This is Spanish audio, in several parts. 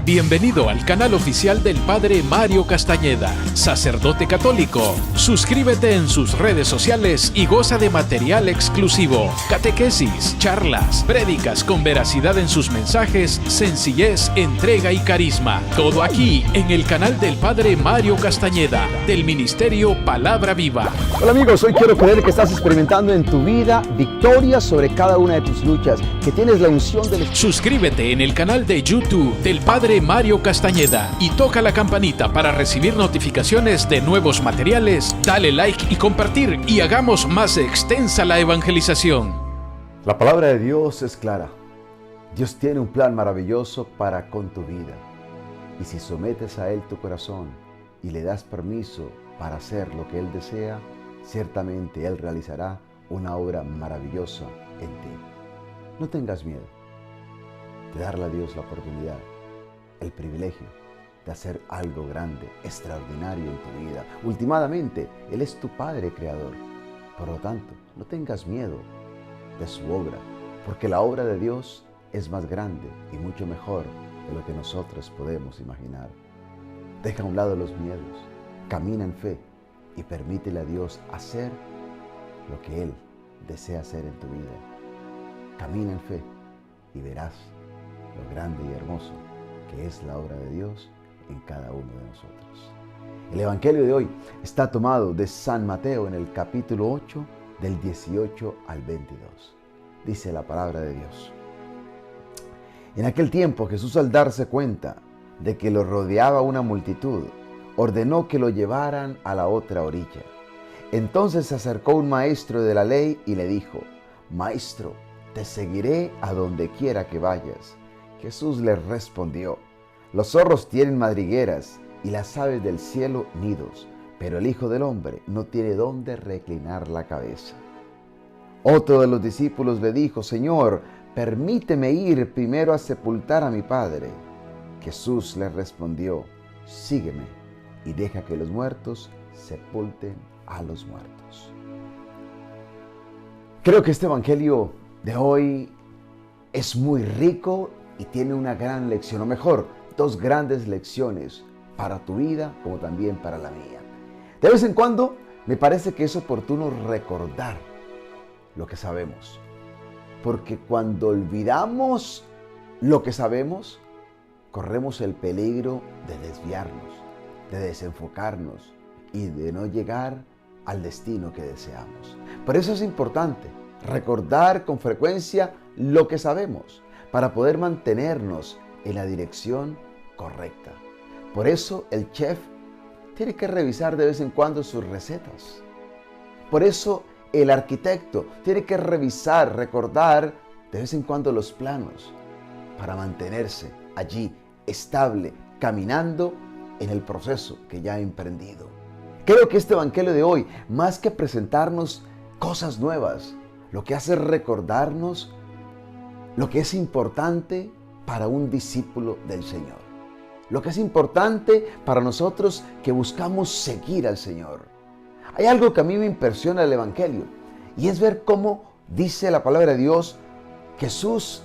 Bienvenido al canal oficial del Padre Mario Castañeda, sacerdote católico. Suscríbete en sus redes sociales y goza de material exclusivo, catequesis, charlas, prédicas con veracidad en sus mensajes, sencillez, entrega y carisma. Todo aquí en el canal del Padre Mario Castañeda, del Ministerio Palabra Viva. Hola amigos, hoy quiero creer que estás experimentando en tu vida victoria sobre cada una de tus luchas, que tienes la unción del Espíritu. Suscríbete en el canal de YouTube del Padre Mario Castañeda y toca la campanita para recibir notificaciones de nuevos materiales. Dale like y compartir y hagamos más extensa la evangelización. La palabra de Dios es clara. Dios tiene un plan maravilloso para con tu vida. Y si sometes a Él tu corazón y le das permiso para hacer lo que Él desea, ciertamente Él realizará una obra maravillosa en ti. No tengas miedo de darle a Dios la oportunidad, el privilegio de hacer algo grande, extraordinario en tu vida. Últimamente, Él es tu Padre Creador. Por lo tanto, no tengas miedo de su obra, porque la obra de Dios es más grande y mucho mejor de lo que nosotros podemos imaginar. Deja a un lado los miedos, camina en fe y permítele a Dios hacer lo que Él desea hacer en tu vida. Camina en fe y verás lo grande y hermoso que es la obra de Dios en cada uno de nosotros. El Evangelio de hoy está tomado de San Mateo en el capítulo 8, del 18 al 22. Dice la palabra de Dios. En aquel tiempo Jesús, al darse cuenta de que lo rodeaba una multitud, ordenó que lo llevaran a la otra orilla. Entonces se acercó un maestro de la ley y le dijo: Maestro, te seguiré a donde quiera que vayas. Jesús le respondió: Los zorros tienen madrigueras y las aves del cielo nidos, pero el Hijo del Hombre no tiene dónde reclinar la cabeza. Otro de los discípulos le dijo: Señor, permíteme ir primero a sepultar a mi padre. Jesús le respondió: Sígueme y deja que los muertos sepulten a los muertos. Creo que este evangelio de hoy es muy rico y tiene una gran lección, o mejor, dos grandes lecciones para tu vida como también para la mía. De vez en cuando me parece que es oportuno recordar lo que sabemos, porque cuando olvidamos lo que sabemos, corremos el peligro de desviarnos, de desenfocarnos y de no llegar al destino que deseamos. Por eso es importante recordar con frecuencia lo que sabemos para poder mantenernos en la dirección correcta. Por eso el chef tiene que revisar de vez en cuando sus recetas. Por eso el arquitecto tiene que revisar, recordar de vez en cuando los planos para mantenerse allí estable, caminando en el proceso que ya ha emprendido. Creo que este evangelio de hoy, más que presentarnos cosas nuevas, lo que hace es recordarnos lo que es importante para un discípulo del Señor. Lo que es importante para nosotros que buscamos seguir al Señor. Hay algo que a mí me impresiona el evangelio y es ver cómo dice la palabra de Dios: Jesús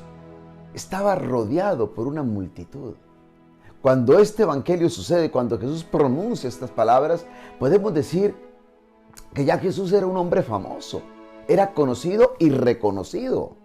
estaba rodeado por una multitud. Cuando este evangelio sucede, cuando Jesús pronuncia estas palabras, podemos decir que ya Jesús era un hombre famoso, era conocido y reconocido,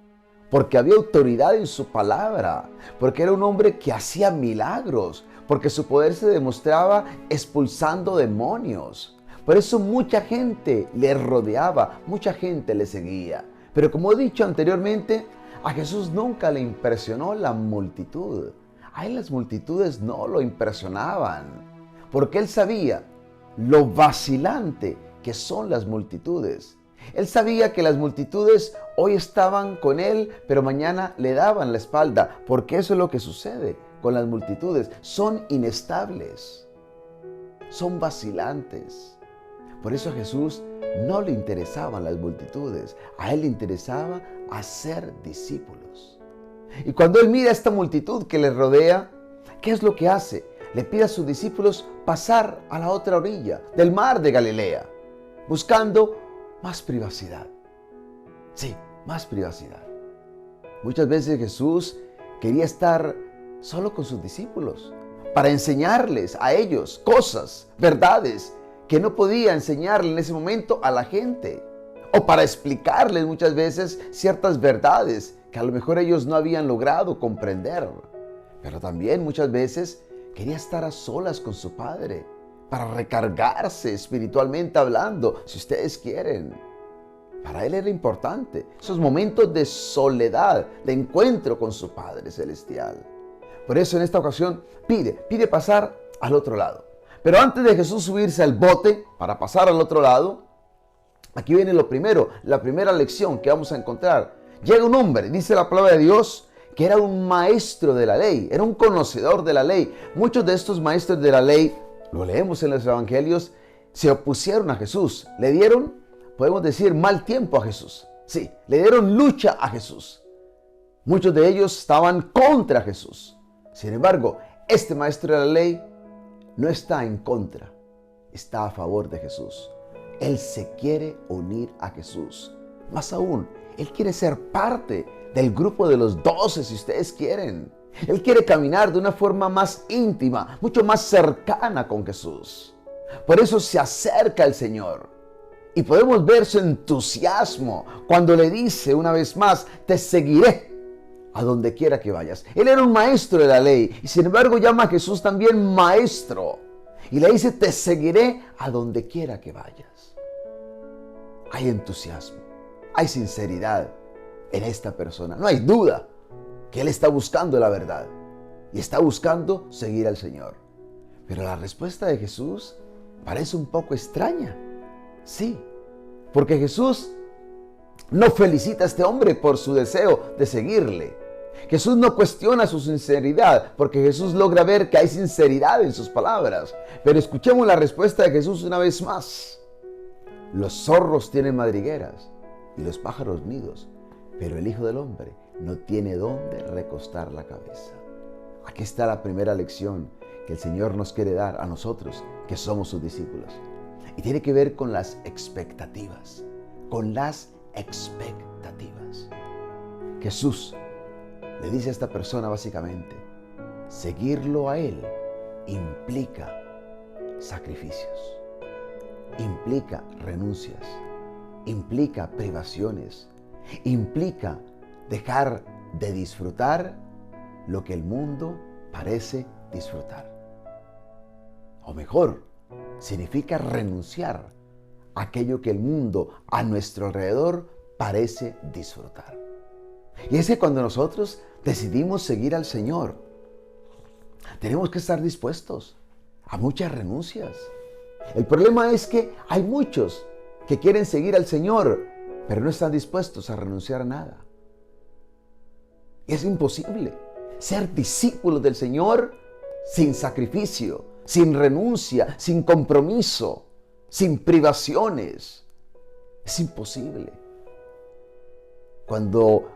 porque había autoridad en su palabra, porque era un hombre que hacía milagros, porque su poder se demostraba expulsando demonios. Por eso mucha gente le rodeaba, mucha gente le seguía. Pero como he dicho anteriormente, a Jesús nunca le impresionó la multitud. A él las multitudes no lo impresionaban, porque él sabía lo vacilante que son las multitudes. Él sabía que las multitudes hoy estaban con él, pero mañana le daban la espalda, porque eso es lo que sucede con las multitudes. Son inestables, son vacilantes. Por eso a Jesús no le interesaban las multitudes, a él le interesaba hacer discípulos. Y cuando él mira a esta multitud que le rodea, ¿qué es lo que hace? Le pide a sus discípulos pasar a la otra orilla del mar de Galilea, buscando más privacidad. Sí, más privacidad. Muchas veces Jesús quería estar solo con sus discípulos, para enseñarles a ellos cosas, verdades, que no podía enseñarle en ese momento a la gente. O para explicarles muchas veces ciertas verdades que a lo mejor ellos no habían logrado comprender. Pero también muchas veces quería estar a solas con su Padre, para recargarse espiritualmente hablando, si ustedes quieren. Para él era importante esos momentos de soledad, de encuentro con su Padre Celestial. Por eso en esta ocasión pide pasar al otro lado. Pero antes de Jesús subirse al bote para pasar al otro lado, aquí viene lo primero, la primera lección que vamos a encontrar. Llega un hombre, dice la palabra de Dios, que era un maestro de la ley, era un conocedor de la ley. Muchos de estos maestros de la ley, lo leemos en los evangelios, se opusieron a Jesús. Le dieron, podemos decir, mal tiempo a Jesús. Sí, le dieron lucha a Jesús. Muchos de ellos estaban contra Jesús. Sin embargo, este maestro de la ley no está en contra, está a favor de Jesús. Él se quiere unir a Jesús. Más aún, él quiere ser parte del grupo de los 12, si ustedes quieren. Él quiere caminar de una forma más íntima, mucho más cercana con Jesús. Por eso se acerca al Señor. Y podemos ver su entusiasmo cuando le dice una vez más, te seguiré a donde quiera que vayas. Él era un maestro de la ley y sin embargo llama a Jesús también maestro. Y le dice, te seguiré a donde quiera que vayas. Hay entusiasmo, hay sinceridad en esta persona. No hay duda que él está buscando la verdad y está buscando seguir al Señor. Pero la respuesta de Jesús parece un poco extraña. Sí, porque Jesús no felicita a este hombre por su deseo de seguirle. Jesús no cuestiona su sinceridad, porque Jesús logra ver que hay sinceridad en sus palabras. Pero escuchemos la respuesta de Jesús una vez más. Los zorros tienen madrigueras y los pájaros nidos, pero el Hijo del Hombre no tiene dónde recostar la cabeza. Aquí está la primera lección que el Señor nos quiere dar a nosotros, que somos sus discípulos. Y tiene que ver con las expectativas, con las expectativas. Jesús le dice a esta persona básicamente, seguirlo a Él implica sacrificios, implica renuncias, implica privaciones, implica dejar de disfrutar lo que el mundo parece disfrutar. O mejor, significa renunciar a aquello que el mundo a nuestro alrededor parece disfrutar. Y es que cuando nosotros decidimos seguir al Señor, tenemos que estar dispuestos a muchas renuncias. El problema es que hay muchos que quieren seguir al Señor, pero no están dispuestos a renunciar a nada. Es imposible ser discípulos del Señor sin sacrificio, sin renuncia, sin compromiso, sin privaciones. Es imposible. Cuando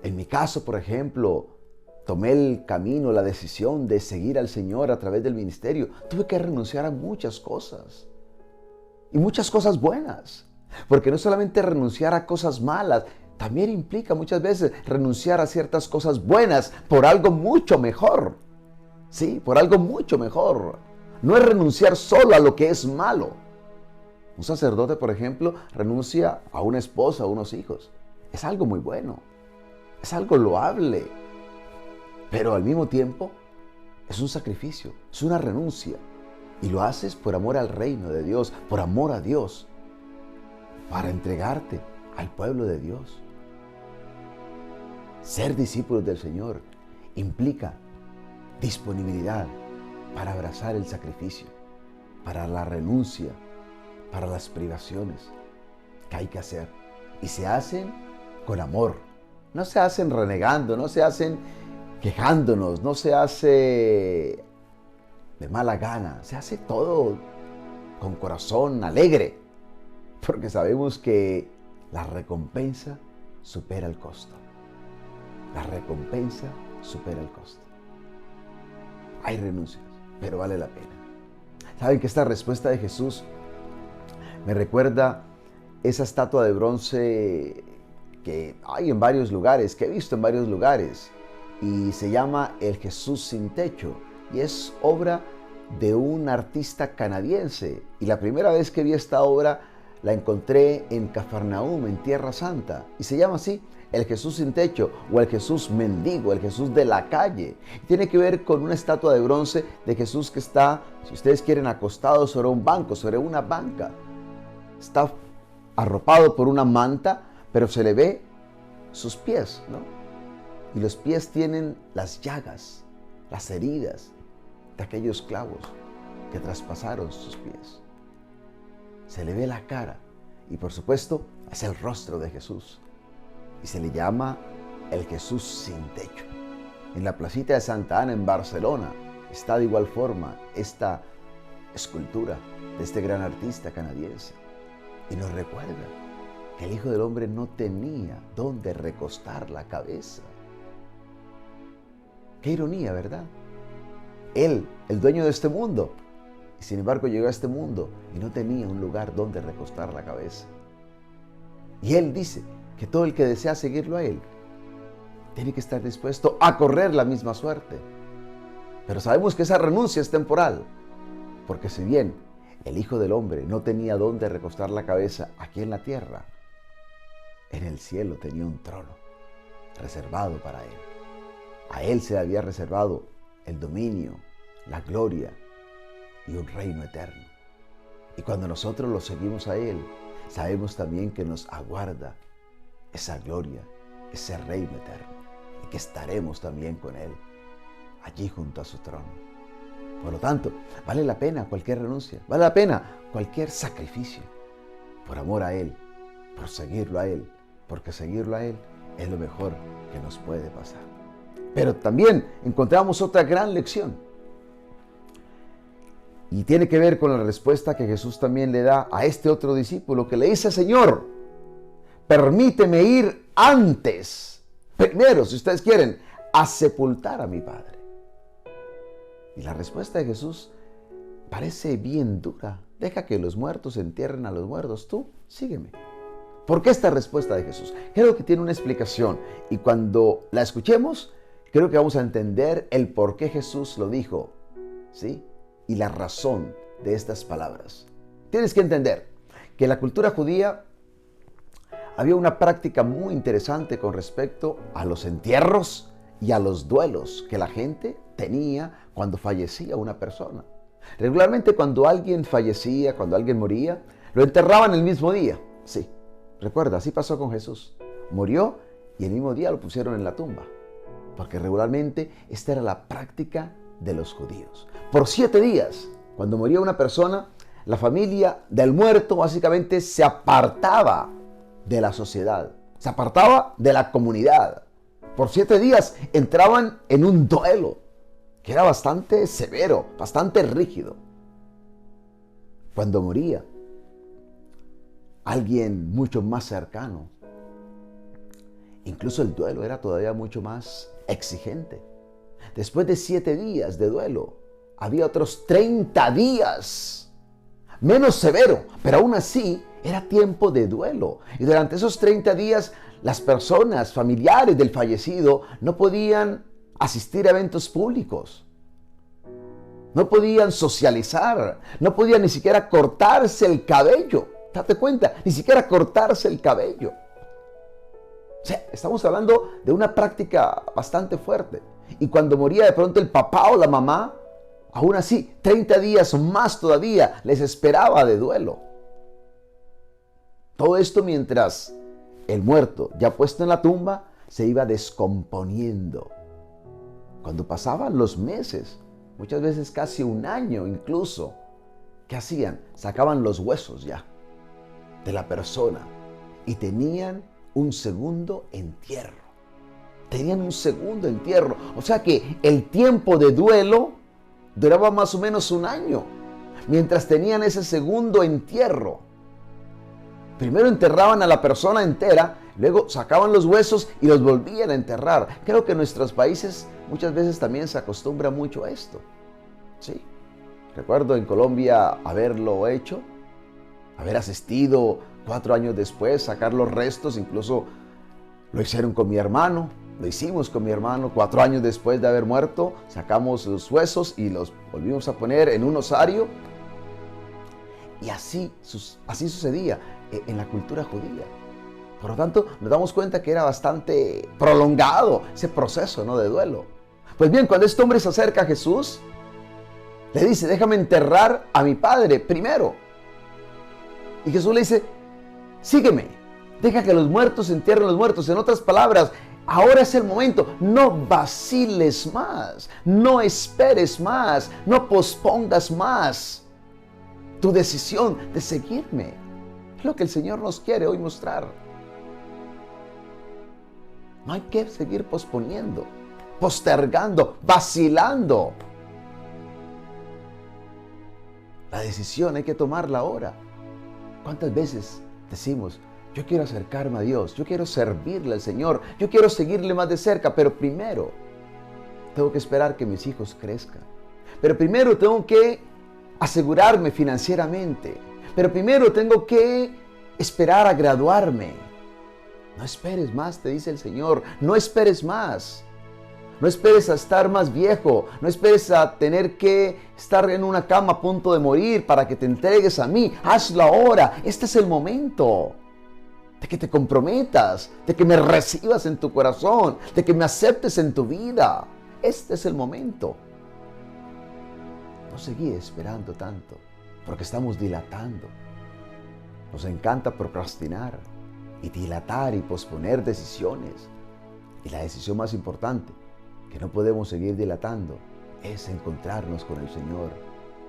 en mi caso, por ejemplo, tomé el camino, la decisión de seguir al Señor a través del ministerio, tuve que renunciar a muchas cosas. Y muchas cosas buenas. Porque no solamente renunciar a cosas malas, también implica muchas veces renunciar a ciertas cosas buenas por algo mucho mejor. Sí, por algo mucho mejor. No es renunciar solo a lo que es malo. Un sacerdote, por ejemplo, renuncia a una esposa, a unos hijos. Es algo muy bueno. Es algo loable. Pero al mismo tiempo es un sacrificio, es una renuncia. Y lo haces por amor al reino de Dios, por amor a Dios, para entregarte al pueblo de Dios. Ser discípulos del Señor implica disponibilidad para abrazar el sacrificio, para la renuncia, para las privaciones que hay que hacer. Y se hacen con amor. No se hacen renegando, no se hacen quejándonos, no se hace de mala gana. Se hace todo con corazón alegre, porque sabemos que la recompensa supera el costo. La recompensa supera el costo. Hay renuncias, pero vale la pena. ¿Saben que esta respuesta de Jesús me recuerda esa estatua de bronce que hay en varios lugares, que he visto en varios lugares, y se llama El Jesús sin techo y es obra de un artista canadiense. Y la primera vez que vi esta obra la encontré en Cafarnaúm, en Tierra Santa, y se llama así, El Jesús sin techo o el Jesús mendigo, el Jesús de la calle. Tiene que ver con una estatua de bronce de Jesús que está, si ustedes quieren, acostado sobre un banco, sobre una banca. Está arropado por una manta, pero se le ve sus pies, ¿no? Y los pies tienen las llagas, las heridas de aquellos clavos que traspasaron sus pies. Se le ve la cara y por supuesto es el rostro de Jesús. Y se le llama el Jesús sin techo. En la placita de Santa Ana en Barcelona está de igual forma esta escultura de este gran artista canadiense. Y nos recuerda que el Hijo del Hombre no tenía dónde recostar la cabeza. Qué ironía, ¿verdad? Él, el dueño de este mundo, y sin embargo llegó a este mundo y no tenía un lugar donde recostar la cabeza. Y Él dice que todo el que desea seguirlo a Él tiene que estar dispuesto a correr la misma suerte. Pero sabemos que esa renuncia es temporal, porque si bien el Hijo del Hombre no tenía dónde recostar la cabeza aquí en la tierra, en el cielo tenía un trono reservado para Él. A Él se le había reservado el dominio, la gloria y un reino eterno. Y cuando nosotros lo seguimos a Él, sabemos también que nos aguarda esa gloria, ese reino eterno, y que estaremos también con Él, allí junto a su trono. Por lo tanto, vale la pena cualquier renuncia, vale la pena cualquier sacrificio, por amor a Él, por seguirlo a Él, porque seguirlo a Él es lo mejor que nos puede pasar. Pero también encontramos otra gran lección. Y tiene que ver con la respuesta que Jesús también le da a este otro discípulo que le dice: Señor, permíteme ir antes, primero, si ustedes quieren, a sepultar a mi Padre. Y la respuesta de Jesús parece bien dura. Deja que los muertos entierren a los muertos, tú sígueme. ¿Por qué esta respuesta de Jesús? Creo que tiene una explicación y cuando la escuchemos, creo que vamos a entender el por qué Jesús lo dijo, ¿sí? Y la razón de estas palabras. Tienes que entender que en la cultura judía había una práctica muy interesante con respecto a los entierros y a los duelos que la gente tenía cuando fallecía una persona. Regularmente cuando alguien fallecía, cuando alguien moría, lo enterraban el mismo día. Sí, recuerda, así pasó con Jesús. Murió y el mismo día lo pusieron en la tumba. Porque regularmente esta era la práctica de los judíos. Por 7 días, cuando moría una persona, la familia del muerto básicamente se apartaba de la sociedad, se apartaba de la comunidad. Por 7 días entraban en un duelo que era bastante severo, bastante rígido. Cuando moría alguien mucho más cercano, incluso el duelo era todavía mucho más exigente. Después de 7 días de duelo, había otros 30 días, menos severo, pero aún así era tiempo de duelo. Y durante esos 30 días, las personas familiares del fallecido no podían asistir a eventos públicos, no podían socializar, no podían ni siquiera cortarse el cabello. Date cuenta, ni siquiera cortarse el cabello. O sea, estamos hablando de una práctica bastante fuerte. Y cuando moría de pronto el papá o la mamá, aún así, 30 días más todavía les esperaba de duelo. Todo esto mientras el muerto, ya puesto en la tumba, se iba descomponiendo. Cuando pasaban los meses, muchas veces casi un año incluso, ¿qué hacían? Sacaban los huesos ya de la persona y tenían un segundo entierro. Tenían un segundo entierro. O sea que el tiempo de duelo duraba más o menos un año, mientras tenían ese segundo entierro. Primero enterraban a la persona entera, luego sacaban los huesos y los volvían a enterrar. Creo que en nuestros países muchas veces también se acostumbra mucho a esto. Sí. Recuerdo en Colombia haberlo hecho, haber asistido 4 años después, sacar los restos, incluso lo hicieron con mi hermano, Lo hicimos con mi hermano 4 años después de haber muerto. Sacamos los huesos y los volvimos a poner en un osario. Y así sucedía en la cultura judía. Por lo tanto, nos damos cuenta que era bastante prolongado ese proceso, ¿no?, de duelo. Pues bien, cuando este hombre se acerca a Jesús, le dice: déjame enterrar a mi padre primero. Y Jesús le dice: sígueme, deja que los muertos entierren los muertos. En otras palabras, ahora es el momento. No vaciles más, no esperes más, no pospongas más tu decisión de seguirme. Es lo que el Señor nos quiere hoy mostrar. No hay que seguir posponiendo, postergando, vacilando. La decisión hay que tomarla ahora. ¿Cuántas veces decimos: yo quiero acercarme a Dios, yo quiero servirle al Señor, yo quiero seguirle más de cerca, pero primero tengo que esperar que mis hijos crezcan, pero primero tengo que asegurarme financieramente, pero primero tengo que esperar a graduarme? No esperes más, te dice el Señor, no esperes más. No esperes a estar más viejo, no esperes a tener que estar en una cama a punto de morir para que te entregues a mí. Hazlo ahora, este es el momento de que te comprometas, de que me recibas en tu corazón, de que me aceptes en tu vida. Este es el momento. No seguí esperando tanto, porque estamos dilatando. Nos encanta procrastinar y dilatar y posponer decisiones. Y la decisión más importante, que no podemos seguir dilatando, es encontrarnos con el Señor,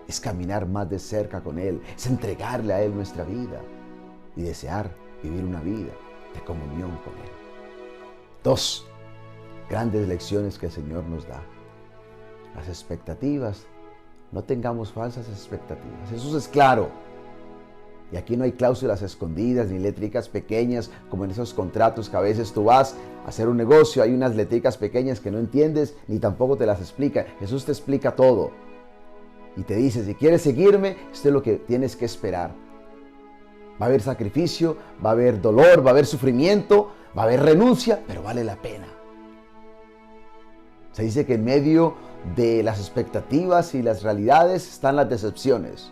es caminar más de cerca con Él, es entregarle a Él nuestra vida y desear vivir una vida de comunión con Él. 2 grandes lecciones que el Señor nos da. Las expectativas, no tengamos falsas expectativas. Eso es claro. Y aquí no hay cláusulas escondidas ni letricas pequeñas como en esos contratos que a veces tú vas a hacer un negocio, hay unas letricas pequeñas que no entiendes ni tampoco te las explica. Jesús te explica todo y te dice: si quieres seguirme, esto es lo que tienes que esperar. Va a haber sacrificio, va a haber dolor, va a haber sufrimiento, va a haber renuncia, pero vale la pena. Se dice que en medio de las expectativas y las realidades están las decepciones.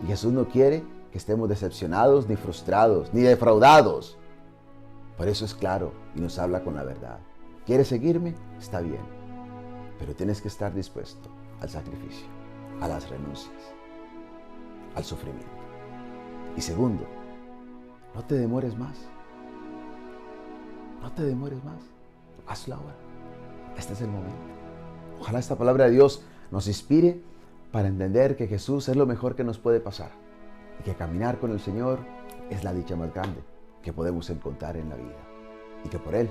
Y Jesús no quiere que estemos decepcionados, ni frustrados, ni defraudados. Por eso es claro y nos habla con la verdad. ¿Quieres seguirme? Está bien. Pero tienes que estar dispuesto al sacrificio, a las renuncias, al sufrimiento. Y segundo, no te demores más. No te demores más. Hazlo ahora. Este es el momento. Ojalá esta palabra de Dios nos inspire para entender que Jesús es lo mejor que nos puede pasar. Y que caminar con el Señor es la dicha más grande que podemos encontrar en la vida. Y que por Él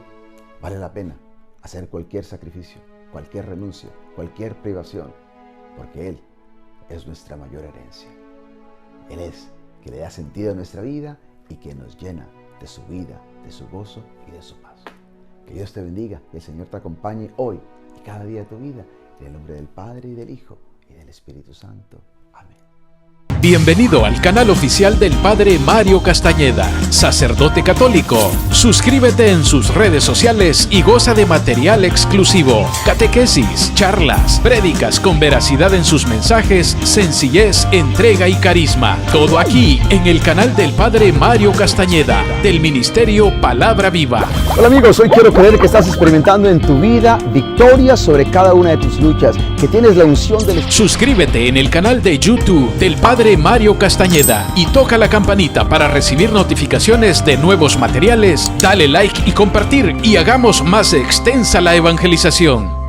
vale la pena hacer cualquier sacrificio, cualquier renuncia, cualquier privación. Porque Él es nuestra mayor herencia. Él es que le da sentido a nuestra vida y que nos llena de su vida, de su gozo y de su paz. Que Dios te bendiga y el Señor te acompañe hoy y cada día de tu vida. En el nombre del Padre y del Hijo y del Espíritu Santo. Amén. Bienvenido al canal oficial del Padre Mario Castañeda, sacerdote católico. Suscríbete en sus redes sociales y goza de material exclusivo, catequesis, charlas, prédicas con veracidad en sus mensajes, sencillez, entrega y carisma. Todo aquí en el canal del Padre Mario Castañeda, del Ministerio Palabra Viva. Hola amigos, hoy quiero creer que estás experimentando en tu vida victoria sobre cada una de tus luchas, que tienes la unción del Espíritu. Suscríbete en el canal de YouTube del Padre Mario Castañeda y toca la campanita para recibir notificaciones de nuevos materiales. Dale like y compartir y hagamos más extensa la evangelización.